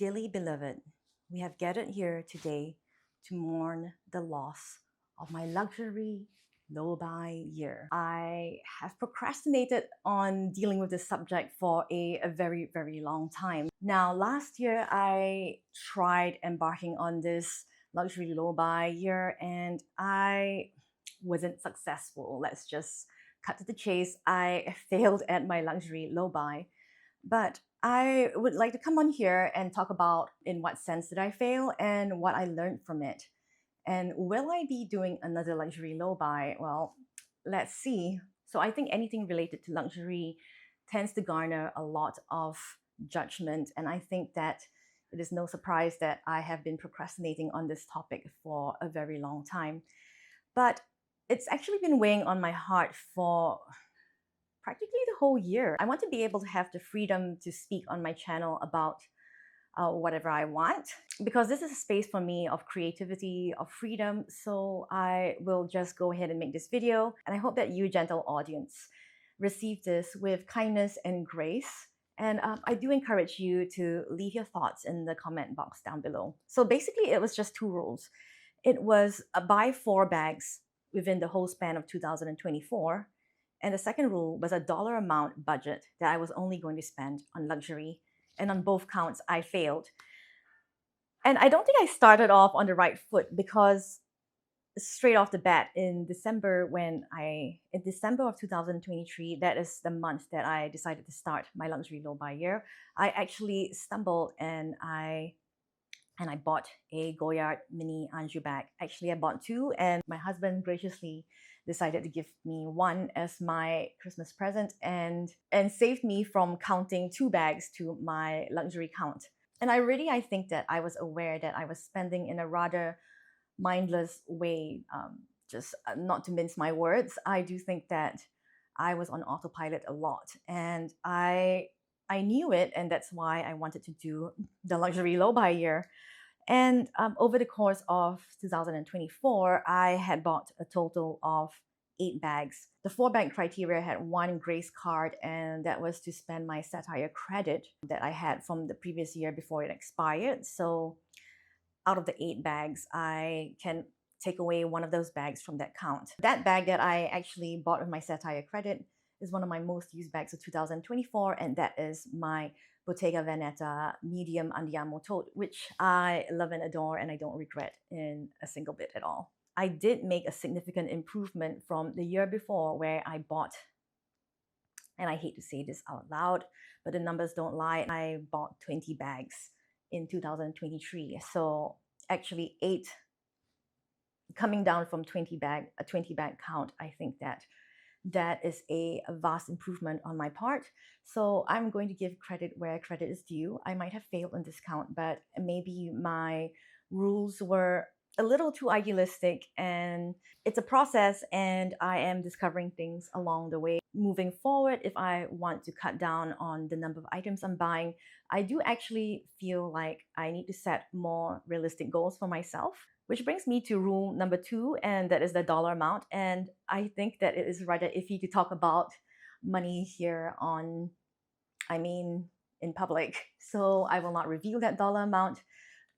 Dearly beloved, we have gathered here today to mourn the loss of my luxury low-buy year. I have procrastinated on dealing with this subject for a very, very long time. Now, last year, I tried embarking on this luxury low-buy year and I wasn't successful. Let's just cut to the chase. I failed at my luxury low-buy. But I would like to come on here and talk about in what sense did I fail and what I learned from it. And will I be doing another luxury low buy? Well, let's see. So I think anything related to luxury tends to garner a lot of judgment. And I think that it is no surprise that I have been procrastinating on this topic for a very long time. But it's actually been weighing on my heart for practically the whole year. I want to be able to have the freedom to speak on my channel about whatever I want, because this is a space for me of creativity, of freedom. So I will just go ahead and make this video. And I hope that you, gentle audience, receive this with kindness and grace. And I do encourage you to leave your thoughts in the comment box down below. So basically, it was just two rules. It was buy 4 bags within the whole span of 2024. And the second rule was a dollar amount budget that I was only going to spend on luxury. And on both counts, I failed. And I don't think I started off on the right foot, because straight off the bat in December in December of 2023, that is the month that I decided to start my luxury low buy year, I actually stumbled and I bought a Goyard mini Anjou bag. Actually, I bought 2, and my husband graciously decided to give me 1 as my Christmas present and saved me from counting 2 bags to my luxury count. And I think that I was aware that I was spending in a rather mindless way. Just not to mince my words, I do think that I was on autopilot a lot, and I knew it, and that's why I wanted to do the luxury low buy year. And over the course of 2024, I had bought a total of 8 bags. The 4-bag criteria had 1 grace card, and that was to spend my satire credit that I had from the previous year before it expired. So out of the 8 bags, I can take away 1 of those bags from that count. That bag that I actually bought with my satire credit is one of my most used bags of 2024, and that is my Bottega Veneta medium Andiamo tote, which I love and adore, and I don't regret in a single bit at all. I did make a significant improvement from the year before, where I bought, and I hate to say this out loud, but the numbers don't lie, I bought 20 bags in 2023. So actually 8, coming down from a 20 bag count. I think that is a vast improvement on my part. So I'm going to give credit where credit is due. I might have failed on this count, but maybe my rules were a little too idealistic, and it's a process, and I am discovering things along the way. Moving forward, if I want to cut down on the number of items I'm buying, I do actually feel like I need to set more realistic goals for myself. Which brings me to rule number 2, and that is the dollar amount. And I think that it is rather iffy to talk about money here in public. So I will not reveal that dollar amount,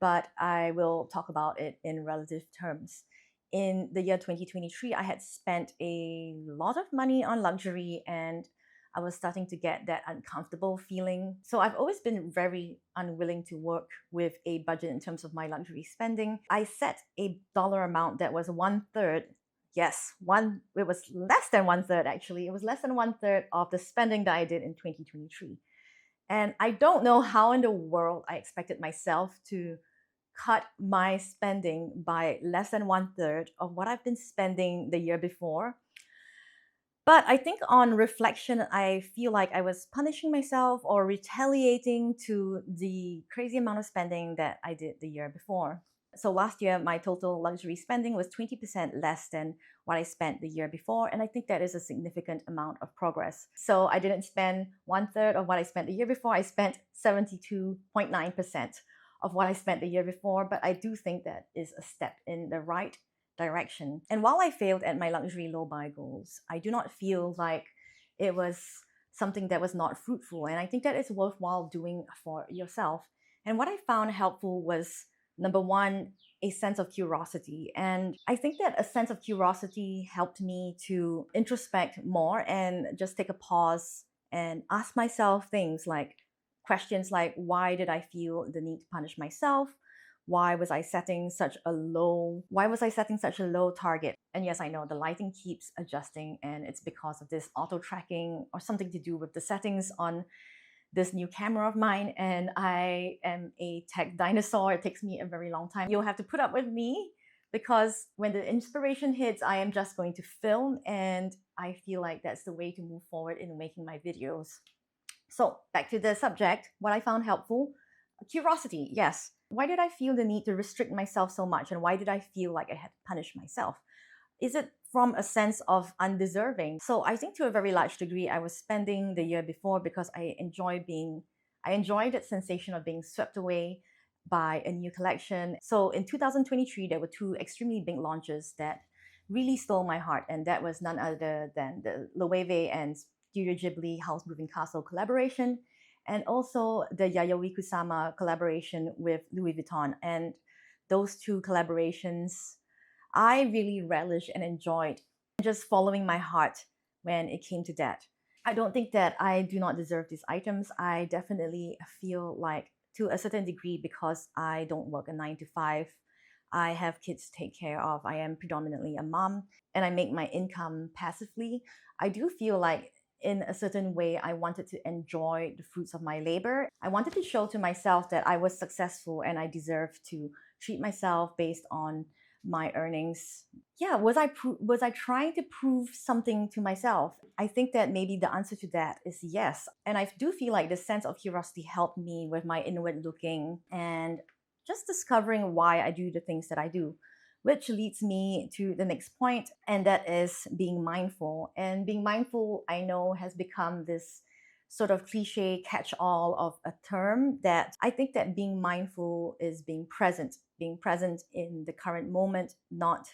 but I will talk about it in relative terms. In the year 2023, I had spent a lot of money on luxury, and I was starting to get that uncomfortable feeling. So I've always been very unwilling to work with a budget in terms of my luxury spending. I set a dollar amount that was 1/3. Yes, it was less than 1/3 actually. It was less than 1/3 of the spending that I did in 2023. And I don't know how in the world I expected myself to cut my spending by less than 1/3 of what I've been spending the year before. But I think on reflection, I feel like I was punishing myself or retaliating to the crazy amount of spending that I did the year before. So last year, my total luxury spending was 20% less than what I spent the year before. And I think that is a significant amount of progress. So I didn't spend 1/3 of what I spent the year before. I spent 72.9% of what I spent the year before. But I do think that is a step in the right direction. And while I failed at my luxury low buy goals, I do not feel like it was something that was not fruitful. And I think that it's worthwhile doing for yourself. And what I found helpful was number one, a sense of curiosity. And I think that a sense of curiosity helped me to introspect more and just take a pause and ask myself things like questions like, why did I feel the need to punish myself? Why was I setting such a low target? And yes, I know the lighting keeps adjusting, and it's because of this auto tracking or something to do with the settings on this new camera of mine. And I am a tech dinosaur. It takes me a very long time. You'll have to put up with me, because when the inspiration hits, I am just going to film, and I feel like that's the way to move forward in making my videos. So back to the subject, what I found helpful: curiosity. Yes. Why did I feel the need to restrict myself so much? And why did I feel like I had to punish myself? Is it from a sense of undeserving? So I think to a very large degree, I was spending the year before because I enjoy that sensation of being swept away by a new collection. So in 2023, there were two extremely big launches that really stole my heart. And that was none other than the Loewe and Studio Ghibli House Moving Castle collaboration, and also the Yayoi Kusama collaboration with Louis Vuitton. And those two collaborations, I really relished and enjoyed, just following my heart when it came to that. I don't think that I do not deserve these items. I definitely feel like, to a certain degree, because I don't work a 9 to 5, I have kids to take care of. I am predominantly a mom, and I make my income passively. I do feel like, in a certain way, I wanted to enjoy the fruits of my labor. I wanted to show to myself that I was successful and I deserved to treat myself based on my earnings. Yeah, was I trying to prove something to myself? I think that maybe the answer to that is yes. And I do feel like the sense of curiosity helped me with my inward looking and just discovering why I do the things that I do, which leads me to the next point, and that is being mindful. And being mindful, I know, has become this sort of cliche catch-all of a term. That I think that being mindful is being present in the current moment, not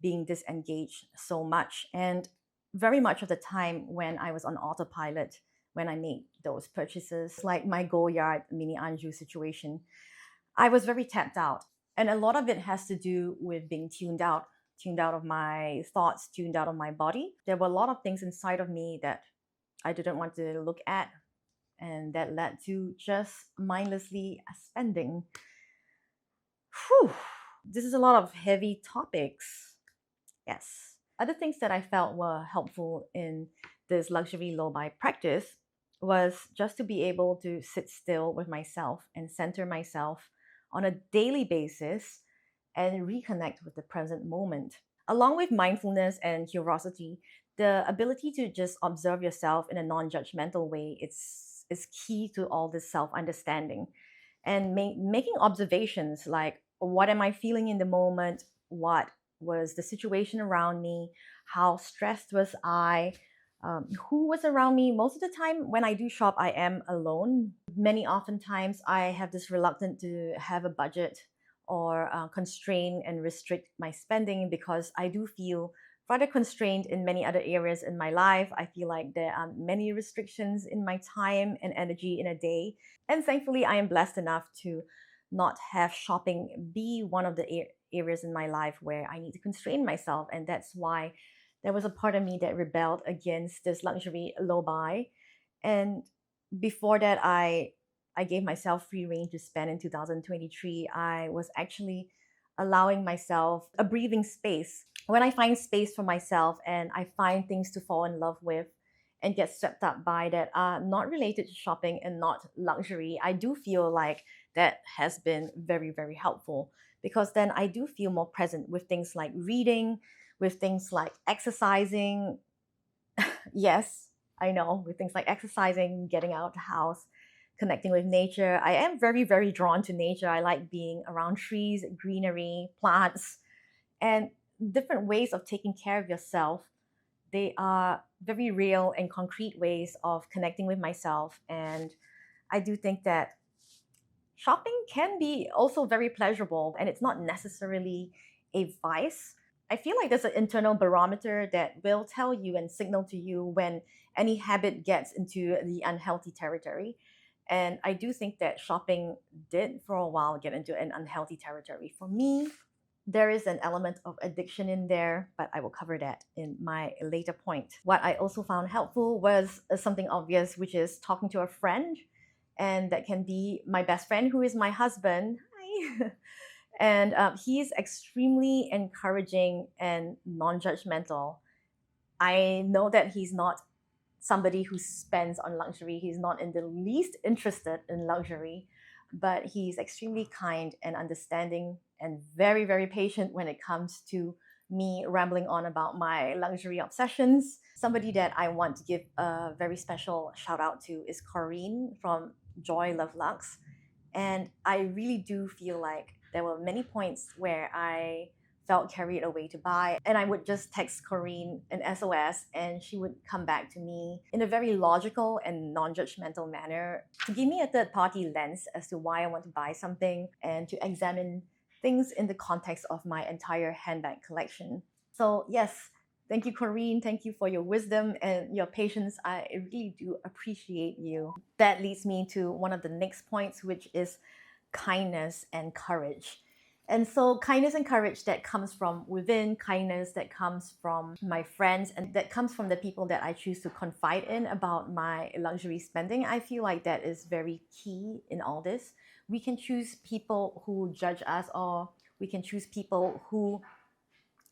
being disengaged so much. And very much of the time when I was on autopilot, when I made those purchases, like my Goyard mini Anjou situation, I was very tapped out. And a lot of it has to do with being tuned out of my thoughts, tuned out of my body. There were a lot of things inside of me that I didn't want to look at, and that led to just mindlessly spending. Whew. This is a lot of heavy topics. Yes. Other things that I felt were helpful in this luxury low buy practice was just to be able to sit still with myself and center myself on a daily basis and reconnect with the present moment. Along with mindfulness and curiosity, the ability to just observe yourself in a non-judgmental way is key to all this self-understanding. And making observations like, what am I feeling in the moment? What was the situation around me? How stressed was I? Who was around me? Most of the time when I do shop, I am alone. Many oftentimes I have this reluctance to have a budget or constrain and restrict my spending, because I do feel rather constrained in many other areas in my life. I feel like there are many restrictions in my time and energy in a day. And thankfully, I am blessed enough to not have shopping be one of the areas in my life where I need to constrain myself. And that's why there was a part of me that rebelled against this luxury low buy. And before that, I gave myself free rein to spend in 2023. I was actually allowing myself a breathing space. When I find space for myself and I find things to fall in love with and get swept up by that are not related to shopping and not luxury, I do feel like that has been very, very helpful, because then I do feel more present with things like reading, with things like exercising. Yes, I know, with things like exercising, getting out of the house, connecting with nature. I am very, very drawn to nature. I like being around trees, greenery, plants, and different ways of taking care of yourself. They are very real and concrete ways of connecting with myself. And I do think that shopping can be also very pleasurable, and it's not necessarily a vice. I feel like there's an internal barometer that will tell you and signal to you when any habit gets into the unhealthy territory. And I do think that shopping did for a while get into an unhealthy territory. For me, there is an element of addiction in there, but I will cover that in my later point. What I also found helpful was something obvious, which is talking to a friend. And that can be my best friend, who is my husband. Hi. And he's extremely encouraging and non judgmental. I know that he's not somebody who spends on luxury. He's not in the least interested in luxury, but he's extremely kind and understanding and very, very patient when it comes to me rambling on about my luxury obsessions. Somebody that I want to give a very special shout out to is Corrine from Joy Love Lux. And I really do feel like there were many points where I felt carried away to buy. And I would just text Corrine an SOS, and she would come back to me in a very logical and non judgmental manner to give me a third party lens as to why I want to buy something and to examine things in the context of my entire handbag collection. So, yes, thank you, Corrine. Thank you for your wisdom and your patience. I really do appreciate you. That leads me to one of the next points, which is kindness and courage. And so, kindness and courage that comes from within, kindness that comes from my friends, and that comes from the people that I choose to confide in about my luxury spending. I feel like that is very key in all this. We can choose people who judge us, or we can choose people who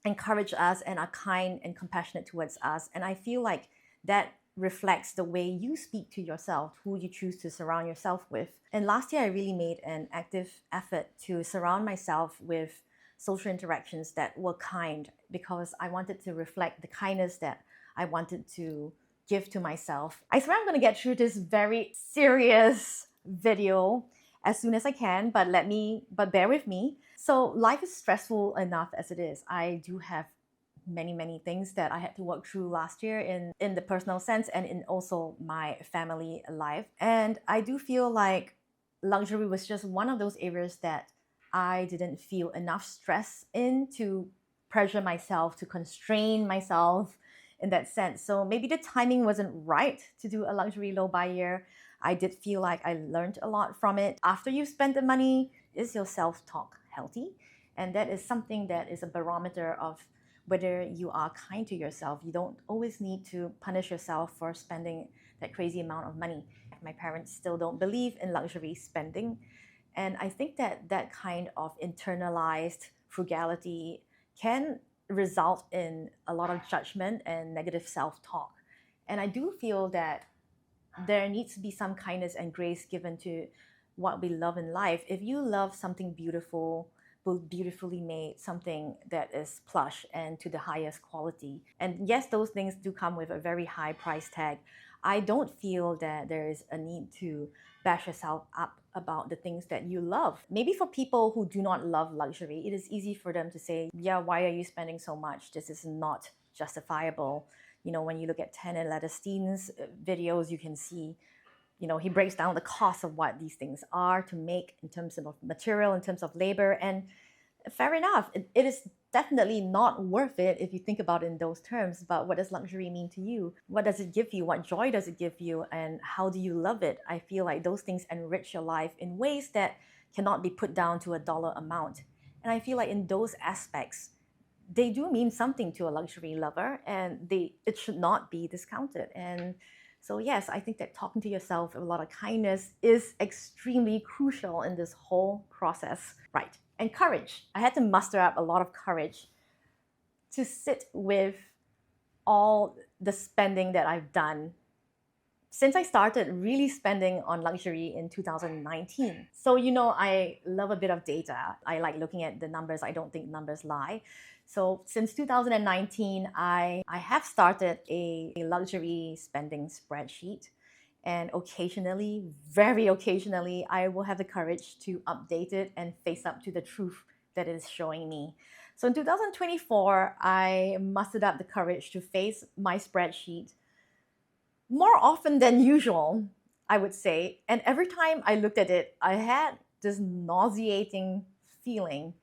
encourage us and are kind and compassionate towards us. And I feel like that reflects the way you speak to yourself, who you choose to surround yourself with. And last year, I really made an active effort to surround myself with social interactions that were kind, because I wanted to reflect the kindness that I wanted to give to myself. I swear I'm going to get through this very serious video as soon as I can, but bear with me. So life is stressful enough as it is. I do have many things that I had to work through last year in the personal sense and in also my family life. And I do feel like luxury was just one of those areas that I didn't feel enough stress in to pressure myself, to constrain myself in that sense. So maybe the timing wasn't right to do a luxury low buy year. I did feel like I learned a lot from it. After you spend the money, is your self-talk healthy? And that is something that is a barometer of whether you are kind to yourself. You don't always need to punish yourself for spending that crazy amount of money. My parents still don't believe in luxury spending. And I think that that kind of internalized frugality can result in a lot of judgment and negative self-talk. And I do feel that there needs to be some kindness and grace given to what we love in life. If you love something beautiful, beautifully made, something that is plush and to the highest quality, and yes, those things do come with a very high price tag, I don't feel that there is a need to bash yourself up about the things that you love. Maybe for people who do not love luxury, it is easy for them to say, yeah, why are you spending so much? This is not justifiable. You know, when you look at Tan and Leatherstein's videos, you can see, you know, he breaks down the cost of what these things are to make in terms of material, in terms of labor. And fair enough, it is definitely not worth it if you think about it in those terms. But what does luxury mean to you? What does it give you? What joy does it give you? And how do you love it? I feel like those things enrich your life in ways that cannot be put down to a dollar amount. And I feel like in those aspects, they do mean something to a luxury lover, and it should not be discounted. And so yes, I think that talking to yourself with a lot of kindness is extremely crucial in this whole process. Right. And courage. I had to muster up a lot of courage to sit with all the spending that I've done since I started really spending on luxury in 2019. So, you know, I love a bit of data. I like looking at the numbers. I don't think numbers lie. So since 2019, I have started a luxury spending spreadsheet. And occasionally, very occasionally, I will have the courage to update it and face up to the truth that it is showing me. So in 2024, I mustered up the courage to face my spreadsheet more often than usual, I would say. And every time I looked at it, I had this nauseating feeling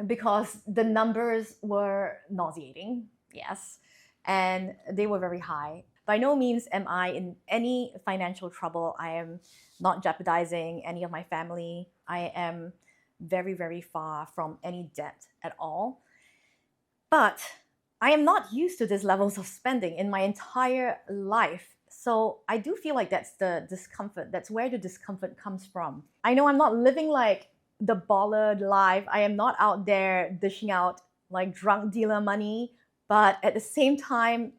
because the numbers were nauseating, yes, and they were very high. By no means am I in any financial trouble. I am not jeopardizing any of my family. I am very, very far from any debt at all. But I am not used to these levels of spending in my entire life. So I do feel like that's the discomfort. That's where the discomfort comes from. I know I'm not living like the baller life. I am not out there dishing out like drunk dealer money. But at the same time,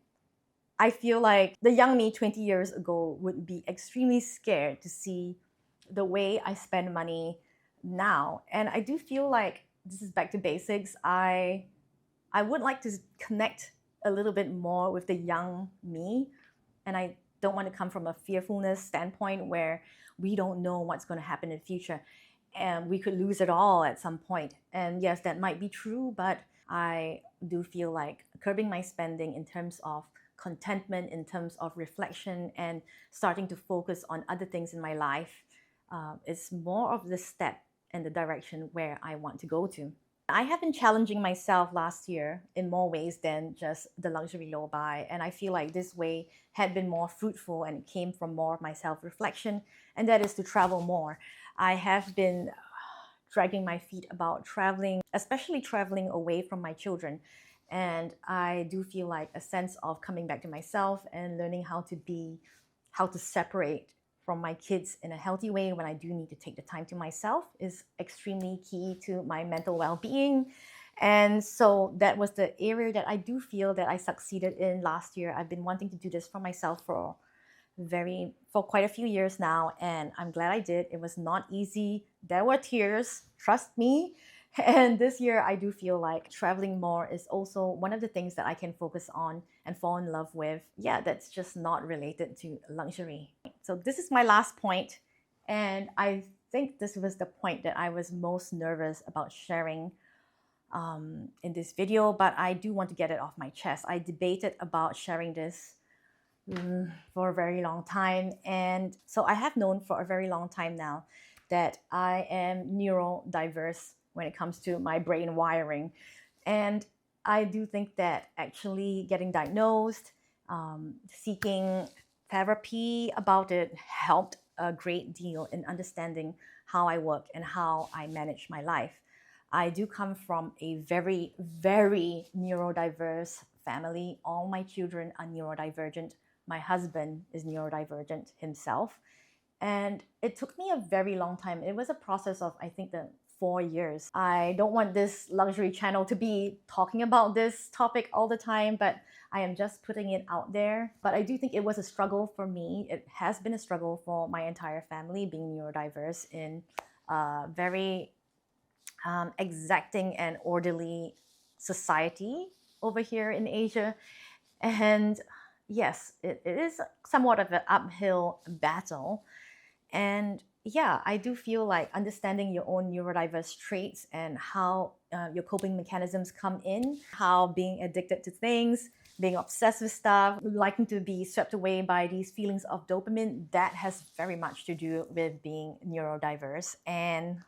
I feel like the young me 20 years ago would be extremely scared to see the way I spend money now. And I do feel like this is back to basics. I would like to connect a little bit more with the young me. And I don't want to come from a fearfulness standpoint where we don't know what's going to happen in the future and we could lose it all at some point. And yes, that might be true, but I do feel like curbing my spending in terms of contentment, in terms of reflection, and starting to focus on other things in my life is more of the step in the direction where I want to go to. I have been challenging myself last year in more ways than just the luxury low buy, and I feel like this way had been more fruitful and it came from more of my self-reflection, and that is to travel more. I have been dragging my feet about traveling, especially traveling away from my children, and I do feel like a sense of coming back to myself and learning how to separate from my kids in a healthy way when I do need to take the time to myself is extremely key to my mental well-being. And so that was the area that I do feel that I succeeded in last year. I've been wanting to do this for myself for quite a few years now, and I'm glad I did. It was not easy. There were tears, trust me. And this year, I do feel like traveling more is also one of the things that I can focus on and fall in love with. Yeah, that's just not related to luxury. So this is my last point, and I think this was the point that I was most nervous about sharing in this video, but I do want to get it off my chest. I debated about sharing this for a very long time, and so I have known for a very long time now that I am neurodiverse when it comes to my brain wiring. And I do think that actually getting diagnosed, seeking therapy about it helped a great deal in understanding how I work and how I manage my life. I do come from a very, very neurodiverse family. All my children are neurodivergent. My husband is neurodivergent himself. And it took me a very long time. It was a process of, I think, the 4 years. I don't want this luxury channel to be talking about this topic all the time, but I am just putting it out there. But I do think it was a struggle for me. It has been a struggle for my entire family, being neurodiverse in a very exacting and orderly society over here in Asia. And yes, it is somewhat of an uphill battle. And yeah, I do feel like understanding your own neurodiverse traits and how your coping mechanisms come in, how being addicted to things, being obsessed with stuff, liking to be swept away by these feelings of dopamine, that has very much to do with being neurodiverse. And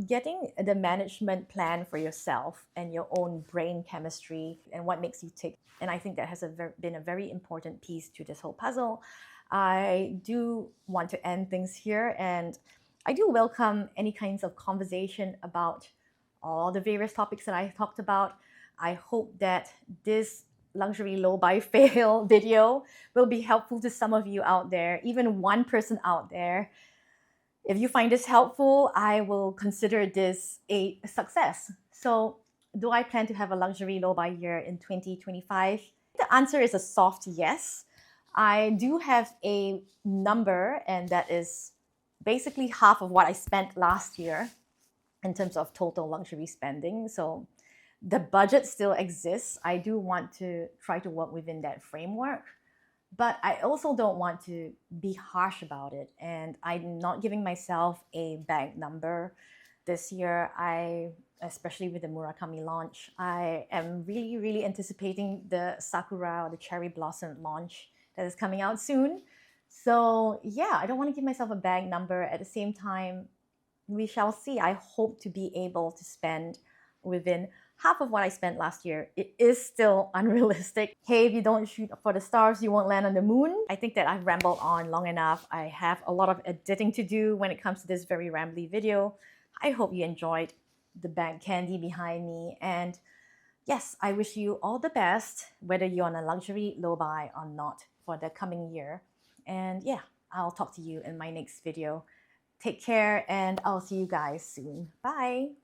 getting the management plan for yourself and your own brain chemistry and what makes you tick. And I think that has been a very important piece to this whole puzzle. I do want to end things here, and I do welcome any kinds of conversation about all the various topics that I talked about. I hope that this luxury low buy fail video will be helpful to some of you out there, even one person out there. If you find this helpful, I will consider this a success. So, do I plan to have a luxury low buy year in 2025? The answer is a soft yes. I do have a number, and that is basically half of what I spent last year in terms of total luxury spending. So the budget still exists. I do want to try to work within that framework, but I also don't want to be harsh about it. And I'm not giving myself a bank number this year. Especially with the Murakami launch, I am really, really anticipating the Sakura or the cherry blossom launch that is coming out soon. So yeah, I don't want to give myself a bag number. At the same time, we shall see. I hope to be able to spend within half of what I spent last year, it is still unrealistic. Hey, if you don't shoot for the stars, you won't land on the moon. I think that I've rambled on long enough. I have a lot of editing to do when it comes to this very rambly video. I hope you enjoyed the bag candy behind me. And yes, I wish you all the best, whether you're on a luxury low buy or not for the coming year. And yeah, I'll talk to you in my next video. Take care, and I'll see you guys soon. Bye.